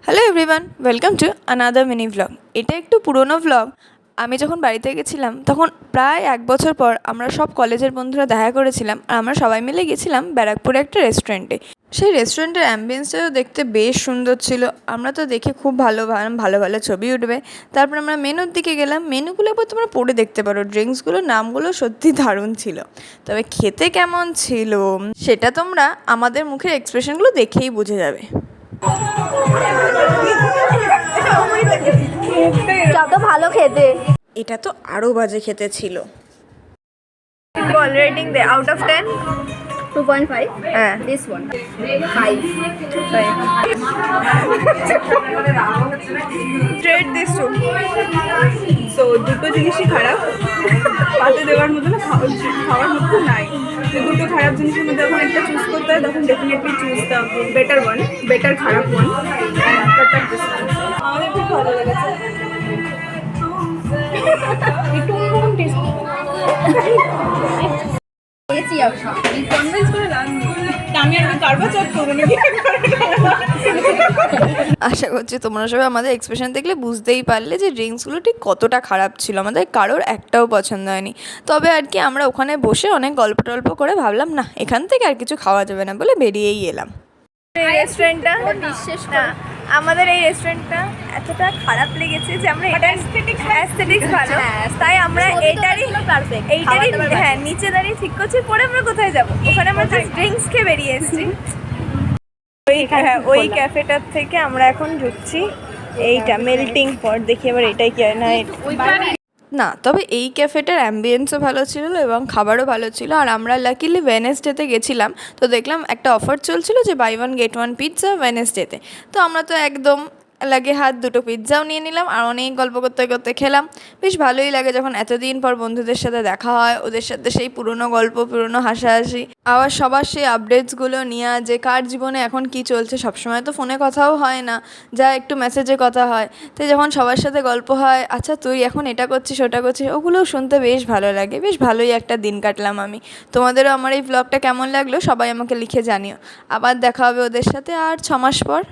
Hello everyone, welcome to another mini vlog. এটা একটু পুরনো ভ্লগ। আমি যখন বাড়িতে গেছিলাম তখন প্রায় 1 বছর পর আমরা সব কলেজের বন্ধুরা দেখা করেছিলাম, আর আমরা সবাই মিলে গেছিলাম ব্যারাকপুরে একটা রেস্টুরেন্টে। সেই রেস্টুরেন্টের অ্যাম্বিয়েন্সটাও দেখতে বেশ সুন্দর ছিল। আমরা তো দেখে খুব ভালো ভালো ভালো ছবি উঠবে। তারপর আমরা মেনুর দিকে গেলাম। মেনুগুলো এবার তোমরা পড়ে দেখতে পারো। ড্রিঙ্কসগুলোর নামগুলো সত্যি দারুণ ছিল, তবে খেতে কেমন ছিল সেটা তোমরা আমাদের মুখের এক্সপ্রেশনগুলো দেখেই বুঝে যাবে। যত ভালো খেতে। এটা তো আরও বাজে খেতে ছিল। বল রেটিং দে, আউট অফ 10। 2.5. হ্যাঁ, This one 5. Straight this too. তো দুটো জিনিসই খারাপ, পাতে দেওয়ার মতো না, খাওয়ার মতো নাই। তো দুটো খারাপ জিনিসের মধ্যে যখন একটা চুজ করতে হয় তখন definitely choose the better one, better খারাপ ওয়ান। আমাদের খুব ভালো লেগেছে। একটু অন্যরকম টেস্ট পেয়েছি আমি কনভিন্স করে লাভ নেই। আমি আর কারবার চট করবো নাকি? আশা করছি তোমরা সবাই আমাদের এক্সপ্রেশন দেখলে বুঝতেই পারলে যে ড্রিঙ্কসগুলো ঠিক কতটা খারাপ ছিল। আমাদের কারোর একটাও পছন্দ হয়নি। তবে আর কি আমরা ওখানে বসে অনেক গল্প টল্প করে ভাবলাম না, এখান থেকে আর কিছু খাওয়া যাবে না বলে বেরিয়েই এলাম। এই রেস্টুরেন্টটা বিশ্বাস না, আমাদের এই রেস্টুরেন্টটা এতটা খারাপ লেগেছে যে আমরা অ্যাস্থেটিক্স ভালো, তাই আমরা এইটারই হ্যাঁ নিচে দাঁড়িয়ে ঠিক করছি পরে আমরা কোথায় যাব। ওখানে আমরা জাস্ট ড্রিঙ্কস খেয়ে বেরিয়ে এসেছি। ওই ক্যাফেটার থেকে আমরা এখন ঢুকছি এইটা মেল্টিং পট। দেখি এবার এটাই কি হয় না। তবে এই ক্যাফেটার অ্যাম্বিয়েন্সও ভালো ছিল এবং খাবারও ভালো ছিল। আর আমরা লাকিলি ওয়েডনেসডেতে গেছিলাম, তো দেখলাম একটা অফার চলছিল যে buy one get one pizza ওয়েডনেসডেতে। তো আমরা তো একদম লাগে হাত দুটো পিৎজাও নিয়ে নিলাম আর অনেক গল্প করতে করতে খেলাম। বেশ ভালোই লাগে যখন এতদিন পর বন্ধুদের সাথে দেখা হয়, ওদের সাথে সেই পুরনো গল্প, পুরনো হাসাহাসি, আবার সবার সেই আপডেটসগুলো নিয়ে, যে কার জীবনে এখন কি চলছে। সবসময় তো ফোনে কথাও হয় না, যা একটু মেসেজে কথা হয়। তো যখন সবার সাথে গল্প হয়, আচ্ছা তুই এখন এটা করছিস ওটা করছিস, ওগুলোও শুনতে বেশ ভালো লাগে। বেশ ভালোই একটা দিন কাটলাম আমি। তোমাদেরও আমার এই ব্লগটা কেমন লাগলো সবাই আমাকে লিখে জানিও। আবার দেখা হবে ওদের সাথে আর 6 মাস পর।